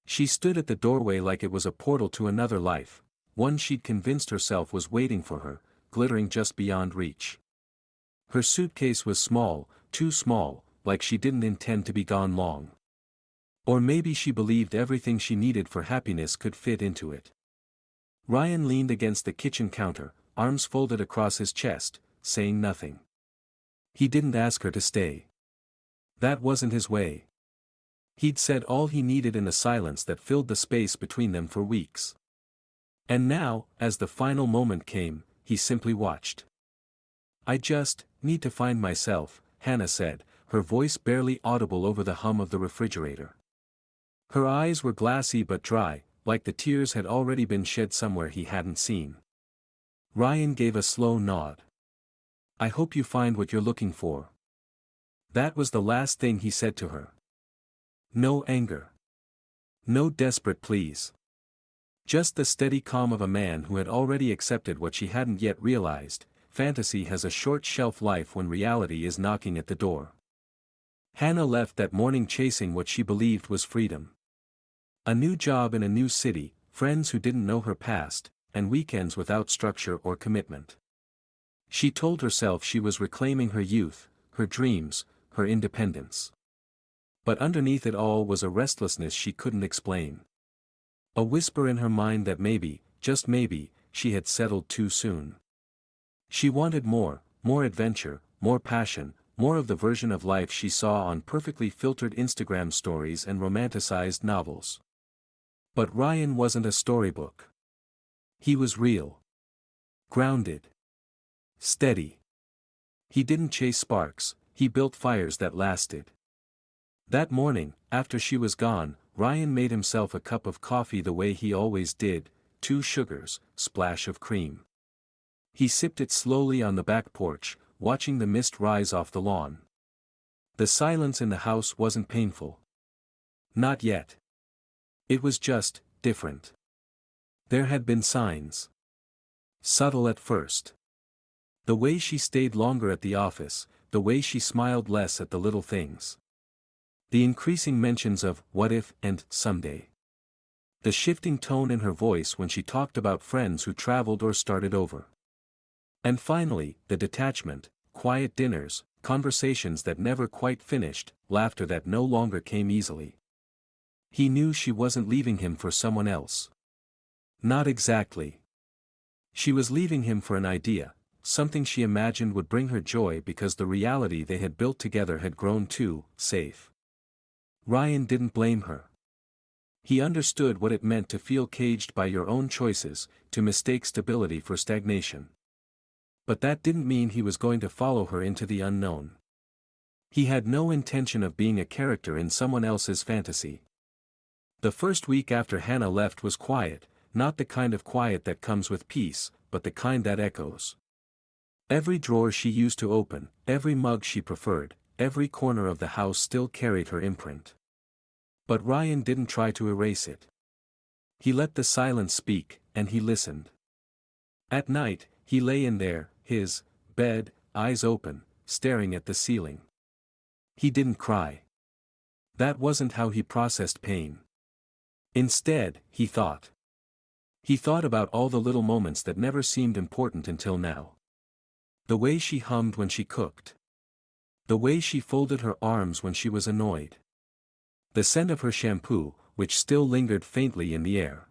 She stood at the doorway like it was a portal to another life, one she'd convinced herself was waiting for her, glittering just beyond reach. Her suitcase was small, too small, like she didn't intend to be gone long. Or maybe she believed everything she needed for happiness could fit into it. Ryan leaned against the kitchen counter, arms folded across his chest, saying nothing. He didn't ask her to stay. That wasn't his way. He'd said all he needed in the silence that filled the space between them for weeks. And now, as the final moment came, he simply watched. "I just need to find myself," Hannah said, her voice barely audible over the hum of the refrigerator. Her eyes were glassy but dry, like the tears had already been shed somewhere he hadn't seen. Ryan gave a slow nod. "I hope you find what you're looking for." That was the last thing he said to her. No anger. No desperate pleas. Just the steady calm of a man who had already accepted what she hadn't yet realized: fantasy has a short shelf life when reality is knocking at the door. Hannah left that morning chasing what she believed was freedom. A new job in a new city, friends who didn't know her past, and weekends without structure or commitment. She told herself she was reclaiming her youth, her dreams, her independence. But underneath it all was a restlessness she couldn't explain. A whisper in her mind that maybe, just maybe, she had settled too soon. She wanted more adventure, more passion, more of the version of life she saw on perfectly filtered Instagram stories and romanticized novels. But Ryan wasn't a storybook. He was real. Grounded. Steady. He didn't chase sparks, he built fires that lasted. That morning, after she was gone, Ryan made himself a cup of coffee the way he always did: 2 sugars, splash of cream. He sipped it slowly on the back porch, watching the mist rise off the lawn. The silence in the house wasn't painful. Not yet. It was just different. There had been signs. Subtle at first. The way she stayed longer at the office, the way she smiled less at the little things. The increasing mentions of "what if" and "someday." The shifting tone in her voice when she talked about friends who traveled or started over. And finally, the detachment: quiet dinners, conversations that never quite finished, laughter that no longer came easily. He knew she wasn't leaving him for someone else. Not exactly. She was leaving him for an idea, something she imagined would bring her joy because the reality they had built together had grown too safe. Ryan didn't blame her. He understood what it meant to feel caged by your own choices, to mistake stability for stagnation. But that didn't mean he was going to follow her into the unknown. He had no intention of being a character in someone else's fantasy. The first week after Hannah left was quiet, not the kind of quiet that comes with peace, but the kind that echoes. Every drawer she used to open, every mug she preferred, every corner of the house still carried her imprint. But Ryan didn't try to erase it. He let the silence speak, and he listened. At night, he lay in there, his bed, eyes open, staring at the ceiling. He didn't cry. That wasn't how he processed pain. Instead, he thought. He thought about all the little moments that never seemed important until now. The way she hummed when she cooked. The way she folded her arms when she was annoyed. The scent of her shampoo, which still lingered faintly in the air.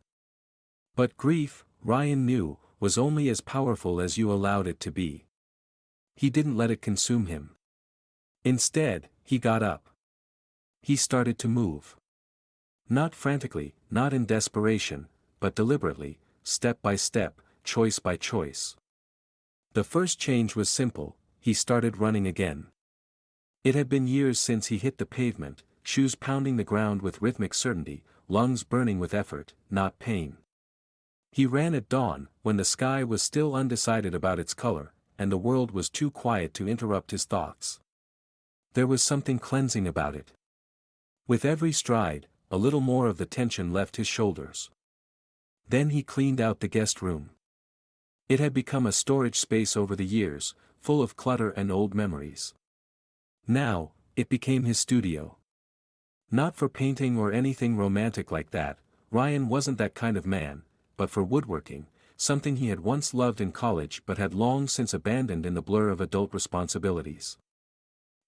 But grief, Ryan knew, was only as powerful as you allowed it to be. He didn't let it consume him. Instead, he got up. He started to move. Not frantically, not in desperation, but deliberately, step by step, choice by choice. The first change was simple: he started running again. It had been years since he hit the pavement, shoes pounding the ground with rhythmic certainty, lungs burning with effort, not pain. He ran at dawn, when the sky was still undecided about its color, and the world was too quiet to interrupt his thoughts. There was something cleansing about it. With every stride, a little more of the tension left his shoulders. Then he cleaned out the guest room. It had become a storage space over the years, full of clutter and old memories. Now, it became his studio. Not for painting or anything romantic like that, Ryan wasn't that kind of man, but for woodworking, something he had once loved in college but had long since abandoned in the blur of adult responsibilities.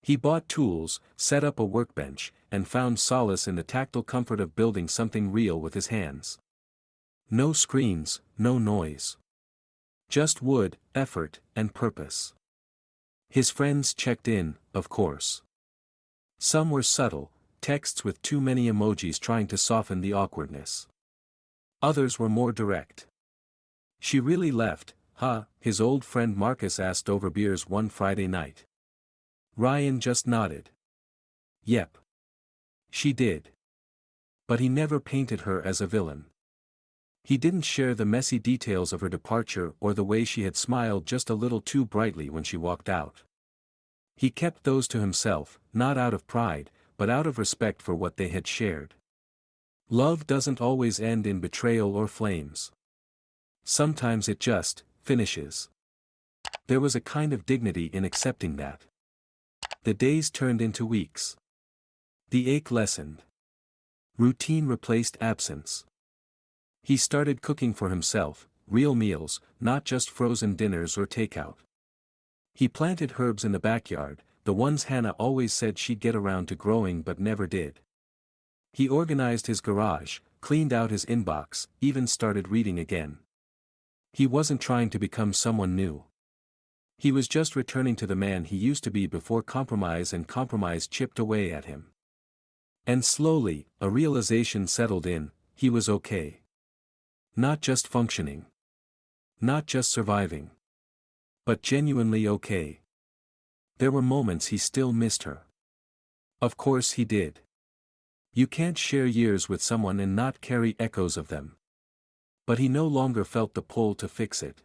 He bought tools, set up a workbench, and found solace in the tactile comfort of building something real with his hands. No screens, no noise. Just wood, effort, and purpose. His friends checked in, of course. Some were subtle, texts with too many emojis trying to soften the awkwardness. Others were more direct. "She really left, huh?" his old friend Marcus asked over beers one Friday night. Ryan just nodded. Yep. She did. But he never painted her as a villain. He didn't share the messy details of her departure or the way she had smiled just a little too brightly when she walked out. He kept those to himself, not out of pride, but out of respect for what they had shared. Love doesn't always end in betrayal or flames. Sometimes it just finishes. There was a kind of dignity in accepting that. The days turned into weeks. The ache lessened. Routine replaced absence. He started cooking for himself, real meals, not just frozen dinners or takeout. He planted herbs in the backyard, the ones Hannah always said she'd get around to growing but never did. He organized his garage, cleaned out his inbox, even started reading again. He wasn't trying to become someone new. He was just returning to the man he used to be before compromise and compromise chipped away at him. And slowly, a realization settled in: he was okay. Not just functioning. Not just surviving. But genuinely okay. There were moments he still missed her. Of course he did. You can't share years with someone and not carry echoes of them. But he no longer felt the pull to fix it.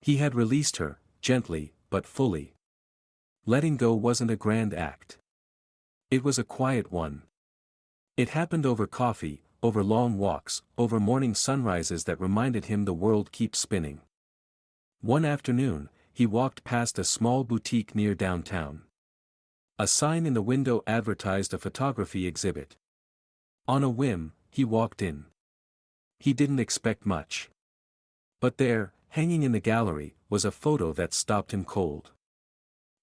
He had released her, gently, but fully. Letting go wasn't a grand act. It was a quiet one. It happened over coffee, over long walks, over morning sunrises that reminded him the world keeps spinning. One afternoon, he walked past a small boutique near downtown. A sign in the window advertised a photography exhibit. On a whim, he walked in. He didn't expect much. But there, hanging in the gallery, was a photo that stopped him cold.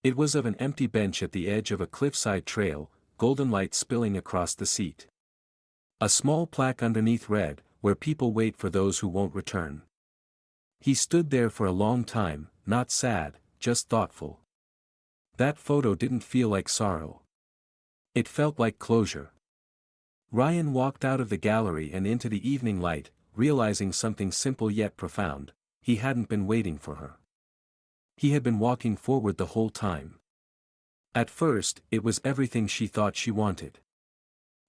It was of an empty bench at the edge of a cliffside trail, golden light spilling across the seat. A small plaque underneath read, "Where people wait for those who won't return." He stood there for a long time, not sad, just thoughtful. That photo didn't feel like sorrow. It felt like closure. Ryan walked out of the gallery and into the evening light, realizing something simple yet profound: he hadn't been waiting for her. He had been walking forward the whole time. At first, it was everything she thought she wanted.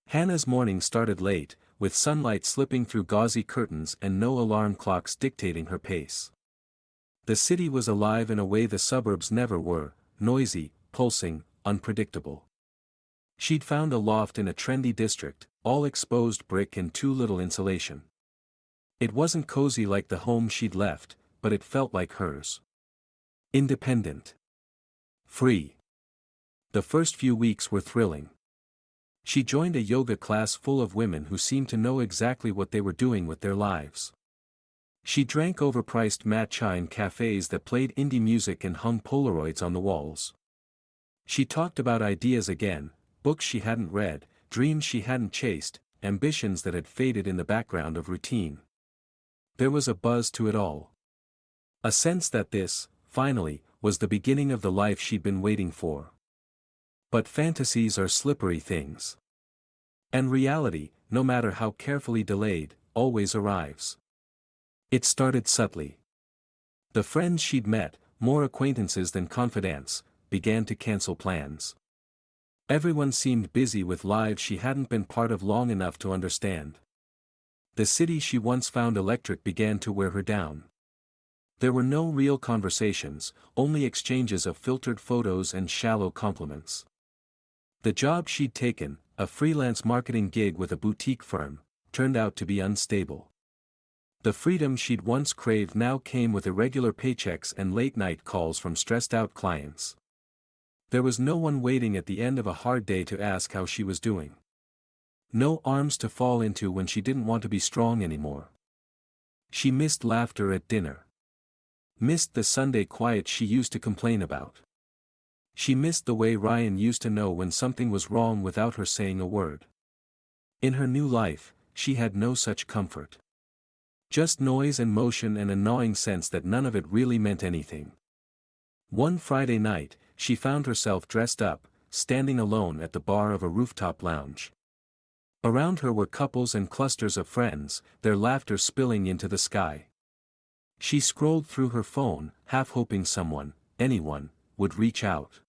Hannah's morning started late, with sunlight slipping through gauzy curtains and no alarm clocks dictating her pace. The city was alive in a way the suburbs never were: noisy, pulsing, unpredictable. She'd found a loft in a trendy district, all exposed brick and too little insulation. It wasn't cozy like the home she'd left, but it felt like hers. Independent. Free. The first few weeks were thrilling. She joined a yoga class full of women who seemed to know exactly what they were doing with their lives. She drank overpriced matcha in cafes that played indie music and hung Polaroids on the walls. She talked about ideas again, books she hadn't read, dreams she hadn't chased, ambitions that had faded in the background of routine. There was a buzz to it all. A sense that this, finally, was the beginning of the life she'd been waiting for. But fantasies are slippery things. And reality, no matter how carefully delayed, always arrives. It started subtly. The friends she'd met, more acquaintances than confidants, began to cancel plans. Everyone seemed busy with lives she hadn't been part of long enough to understand. The city she once found electric began to wear her down. There were no real conversations, only exchanges of filtered photos and shallow compliments. The job she'd taken, a freelance marketing gig with a boutique firm, turned out to be unstable. The freedom she'd once craved now came with irregular paychecks and late-night calls from stressed-out clients. There was no one waiting at the end of a hard day to ask how she was doing. No arms to fall into when she didn't want to be strong anymore. She missed laughter at dinner. Missed the Sunday quiet she used to complain about. She missed the way Ryan used to know when something was wrong without her saying a word. In her new life, she had no such comfort. Just noise and motion and a gnawing sense that none of it really meant anything. One Friday night, she found herself dressed up, standing alone at the bar of a rooftop lounge. Around her were couples and clusters of friends, their laughter spilling into the sky. She scrolled through her phone, half hoping someone, anyone, would reach out.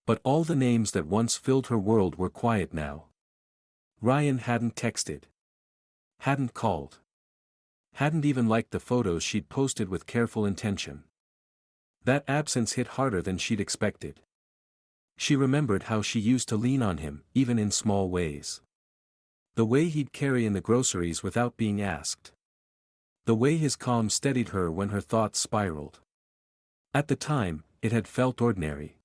But all the names that once filled her world were quiet now. Ryan hadn't texted. Hadn't called. Hadn't even liked the photos she'd posted with careful intention. That absence hit harder than she'd expected. She remembered how she used to lean on him, even in small ways. The way he'd carry in the groceries without being asked. The way his calm steadied her when her thoughts spiraled. At the time, it had felt ordinary.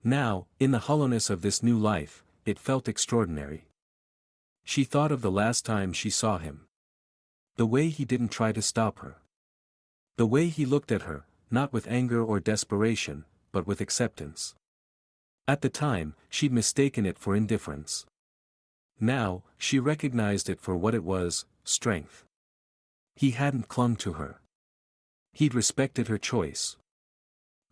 Now, in the hollowness of this new life, it felt extraordinary. She thought of the last time she saw him. The way he didn't try to stop her. The way he looked at her, not with anger or desperation, but with acceptance. At the time, she'd mistaken it for indifference. Now, she recognized it for what it was, strength. He hadn't clung to her. He'd respected her choice.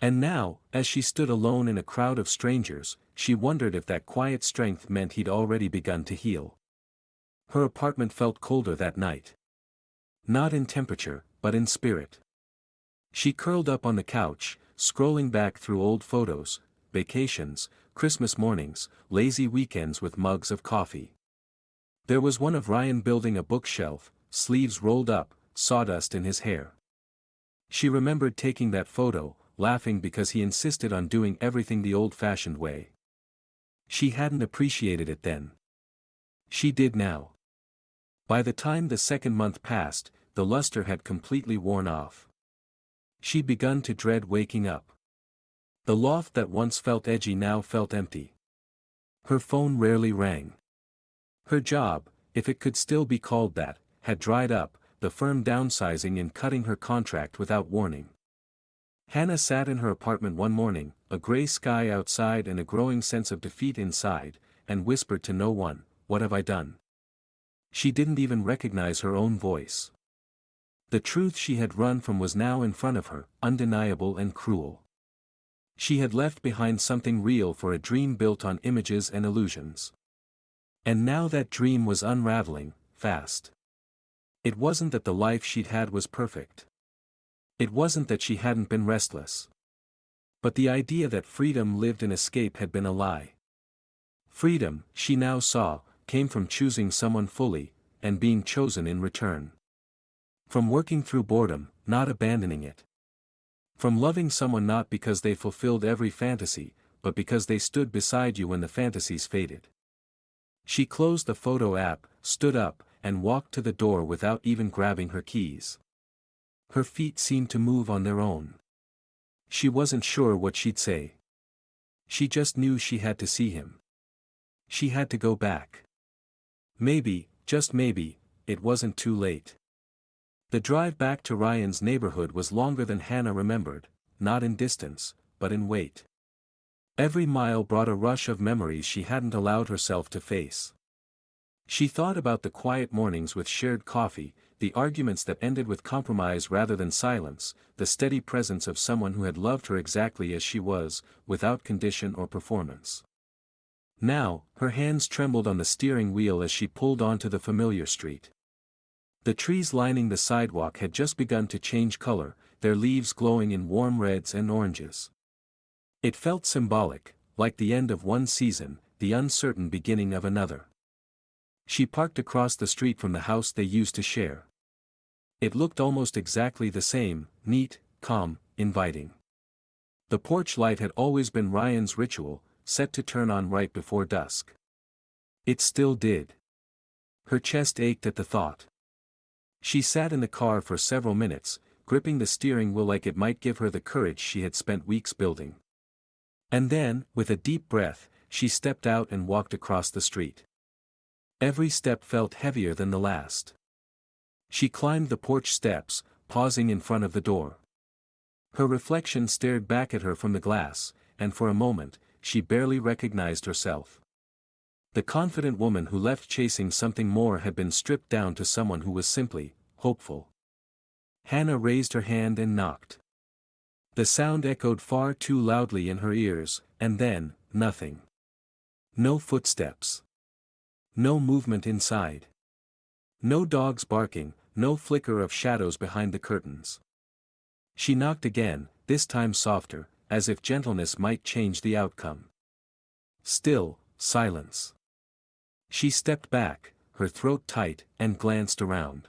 And now, as she stood alone in a crowd of strangers, she wondered if that quiet strength meant he'd already begun to heal. Her apartment felt colder that night. Not in temperature, but in spirit. She curled up on the couch, scrolling back through old photos, vacations, Christmas mornings, lazy weekends with mugs of coffee. There was one of Ryan building a bookshelf, sleeves rolled up, sawdust in his hair. She remembered taking that photo, laughing because he insisted on doing everything the old-fashioned way. She hadn't appreciated it then. She did now. By the time the second month passed, the luster had completely worn off. She'd begun to dread waking up. The loft that once felt edgy now felt empty. Her phone rarely rang. Her job, if it could still be called that, had dried up, the firm downsizing and cutting her contract without warning. Hannah sat in her apartment one morning, a gray sky outside and a growing sense of defeat inside, and whispered to no one, "What have I done?" She didn't even recognize her own voice. The truth she had run from was now in front of her, undeniable and cruel. She had left behind something real for a dream built on images and illusions. And now that dream was unraveling, fast. It wasn't that the life she'd had was perfect. It wasn't that she hadn't been restless. But the idea that freedom lived in escape had been a lie. Freedom, she now saw, came from choosing someone fully, and being chosen in return. From working through boredom, not abandoning it. From loving someone not because they fulfilled every fantasy, but because they stood beside you when the fantasies faded. She closed the photo app, stood up, and walked to the door without even grabbing her keys. Her feet seemed to move on their own. She wasn't sure what she'd say. She just knew she had to see him. She had to go back. Maybe, just maybe, it wasn't too late. The drive back to Ryan's neighborhood was longer than Hannah remembered, not in distance, but in weight. Every mile brought a rush of memories she hadn't allowed herself to face. She thought about the quiet mornings with shared coffee, the arguments that ended with compromise rather than silence, the steady presence of someone who had loved her exactly as she was, without condition or performance. Now, her hands trembled on the steering wheel as she pulled onto the familiar street. The trees lining the sidewalk had just begun to change color, their leaves glowing in warm reds and oranges. It felt symbolic, like the end of one season, the uncertain beginning of another. She parked across the street from the house they used to share. It looked almost exactly the same, neat, calm, inviting. The porch light had always been Ryan's ritual, set to turn on right before dusk. It still did. Her chest ached at the thought. She sat in the car for several minutes, gripping the steering wheel like it might give her the courage she had spent weeks building. And then, with a deep breath, she stepped out and walked across the street. Every step felt heavier than the last. She climbed the porch steps, pausing in front of the door. Her reflection stared back at her from the glass, and for a moment, she barely recognized herself. The confident woman who left chasing something more had been stripped down to someone who was simply hopeful. Hannah raised her hand and knocked. The sound echoed far too loudly in her ears, and then, nothing. No footsteps. No movement inside. No dogs barking, no flicker of shadows behind the curtains. She knocked again, this time softer, as if gentleness might change the outcome. Still, silence. She stepped back, her throat tight, and glanced around.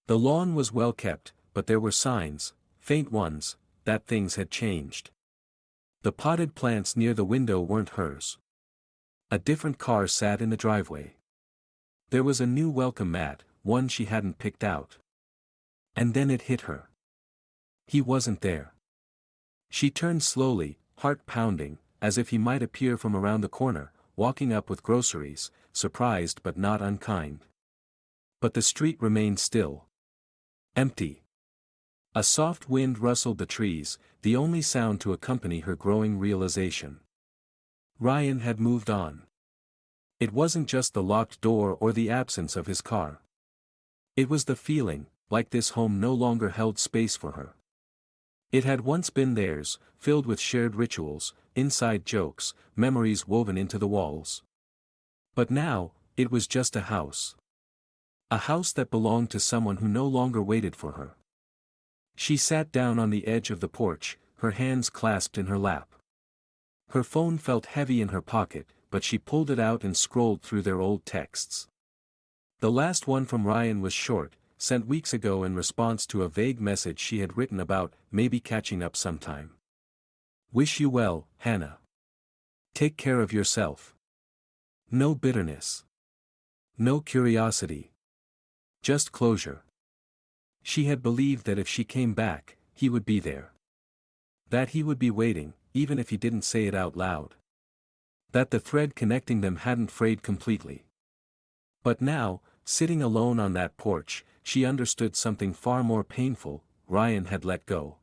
The lawn was well kept, but there were signs, faint ones, that things had changed. The potted plants near the window weren't hers. A different car sat in the driveway. There was a new welcome mat, one she hadn't picked out. And then it hit her. He wasn't there. She turned slowly, heart pounding, as if he might appear from around the corner, walking up with groceries, surprised but not unkind. But the street remained still. Empty. A soft wind rustled the trees, the only sound to accompany her growing realization. Ryan had moved on. It wasn't just the locked door or the absence of his car. It was the feeling, like this home no longer held space for her. It had once been theirs, filled with shared rituals, inside jokes, memories woven into the walls. But now, it was just a house. A house that belonged to someone who no longer waited for her. She sat down on the edge of the porch, her hands clasped in her lap. Her phone felt heavy in her pocket, but she pulled it out and scrolled through their old texts. The last one from Ryan was short, sent weeks ago in response to a vague message she had written about maybe catching up sometime. Wish you well, Hannah. Take care of yourself. No bitterness. No curiosity. Just closure. She had believed that if she came back, he would be there. That he would be waiting, even if he didn't say it out loud. That the thread connecting them hadn't frayed completely. But now, sitting alone on that porch, she understood something far more painful. Ryan had let go.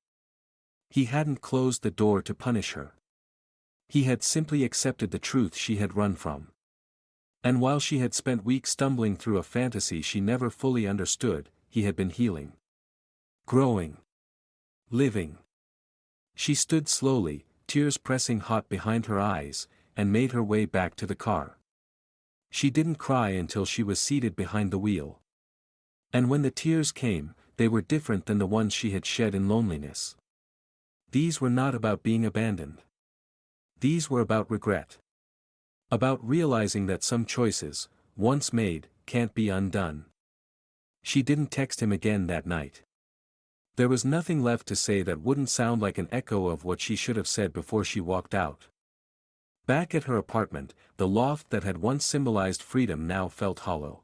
He hadn't closed the door to punish her. He had simply accepted the truth she had run from. And while she had spent weeks stumbling through a fantasy she never fully understood, he had been healing. Growing. Living. She stood slowly, tears pressing hot behind her eyes, and made her way back to the car. She didn't cry until she was seated behind the wheel. And when the tears came, they were different than the ones she had shed in loneliness. These were not about being abandoned. These were about regret. About realizing that some choices, once made, can't be undone. She didn't text him again that night. There was nothing left to say that wouldn't sound like an echo of what she should have said before she walked out. Back at her apartment, the loft that had once symbolized freedom now felt hollow.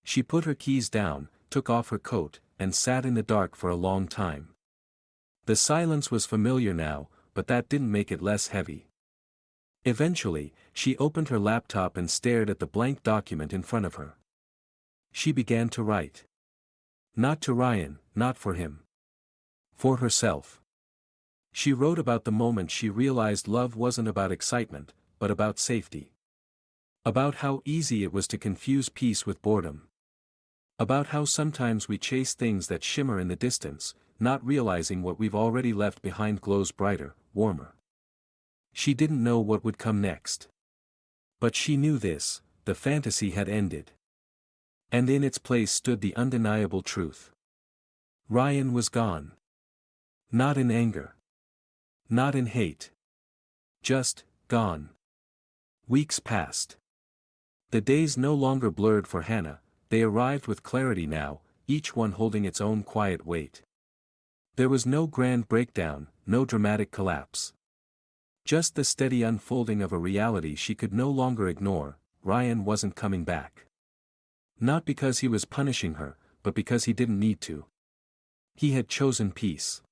She put her keys down, took off her coat, and sat in the dark for a long time. The silence was familiar now, but that didn't make it less heavy. Eventually, she opened her laptop and stared at the blank document in front of her. She began to write. Not to Ryan, not for him. For herself. She wrote about the moment she realized love wasn't about excitement, but about safety. About how easy it was to confuse peace with boredom. About how sometimes we chase things that shimmer in the distance, not realizing what we've already left behind glows brighter, warmer. She didn't know what would come next. But she knew this, the fantasy had ended. And in its place stood the undeniable truth. Ryan was gone. Not in anger. Not in hate. Just, gone. Weeks passed. The days no longer blurred for Hannah, they arrived with clarity now, each one holding its own quiet weight. There was no grand breakdown, no dramatic collapse. Just the steady unfolding of a reality she could no longer ignore. Ryan wasn't coming back. Not because he was punishing her, but because he didn't need to. He had chosen peace.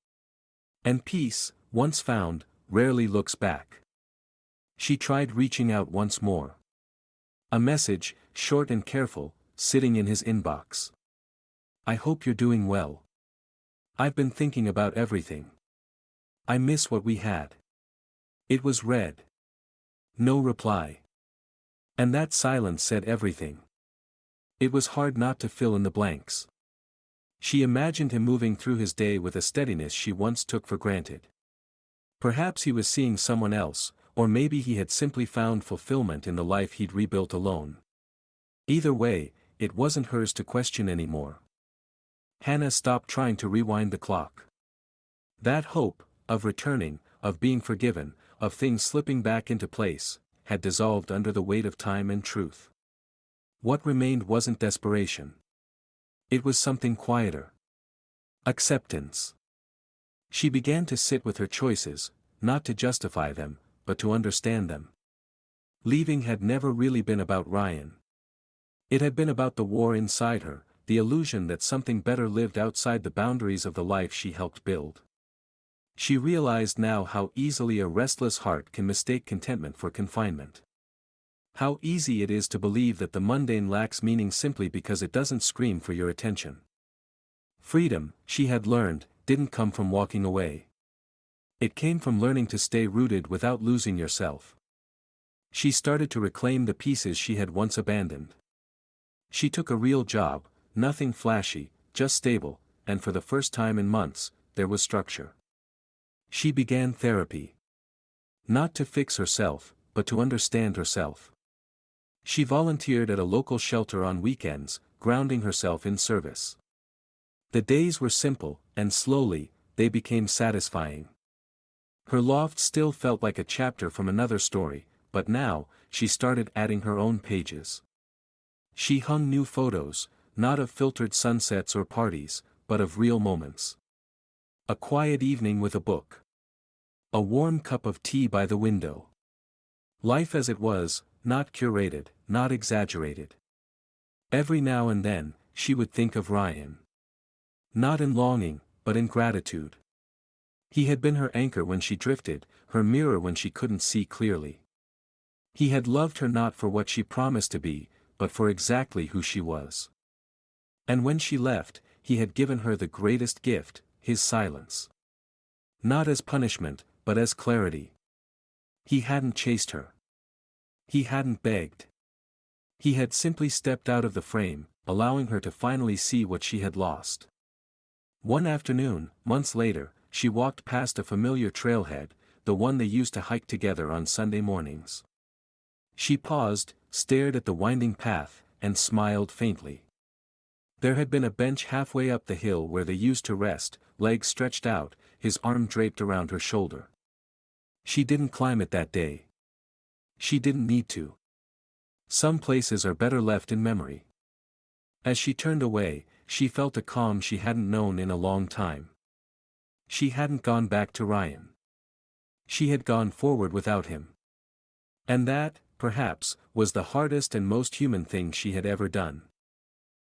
And peace, once found, rarely looks back. She tried reaching out once more. A message, short and careful, sitting in his inbox. I hope you're doing well. I've been thinking about everything. I miss what we had. It was read. No reply. And that silence said everything. It was hard not to fill in the blanks. She imagined him moving through his day with a steadiness she once took for granted. Perhaps he was seeing someone else, or maybe he had simply found fulfillment in the life he'd rebuilt alone. Either way, it wasn't hers to question anymore. Hannah stopped trying to rewind the clock. That hope, of returning, of being forgiven, of things slipping back into place, had dissolved under the weight of time and truth. What remained wasn't desperation. It was something quieter. Acceptance. She began to sit with her choices, not to justify them, but to understand them. Leaving had never really been about Ryan. It had been about the war inside her, the illusion that something better lived outside the boundaries of the life she helped build. She realized now how easily a restless heart can mistake contentment for confinement. How easy it is to believe that the mundane lacks meaning simply because it doesn't scream for your attention. Freedom, she had learned, didn't come from walking away. It came from learning to stay rooted without losing yourself. She started to reclaim the pieces she had once abandoned. She took a real job, nothing flashy, just stable, and for the first time in months, there was structure. She began therapy. Not to fix herself, but to understand herself. She volunteered at a local shelter on weekends, grounding herself in service. The days were simple, and slowly, they became satisfying. Her loft still felt like a chapter from another story, but now, she started adding her own pages. She hung new photos, not of filtered sunsets or parties, but of real moments. A quiet evening with a book. A warm cup of tea by the window. Life as it was, not curated, not exaggerated. Every now and then, she would think of Ryan. Not in longing, but in gratitude. He had been her anchor when she drifted, her mirror when she couldn't see clearly. He had loved her not for what she promised to be, but for exactly who she was. And when she left, he had given her the greatest gift, his silence. Not as punishment, but as clarity. He hadn't chased her. He hadn't begged. He had simply stepped out of the frame, allowing her to finally see what she had lost. One afternoon, months later, she walked past a familiar trailhead, the one they used to hike together on Sunday mornings. She paused, stared at the winding path, and smiled faintly. There had been a bench halfway up the hill where they used to rest, legs stretched out, his arm draped around her shoulder. She didn't climb it that day. She didn't need to. Some places are better left in memory. As she turned away, she felt a calm she hadn't known in a long time. She hadn't gone back to Ryan. She had gone forward without him. And that, perhaps, was the hardest and most human thing she had ever done.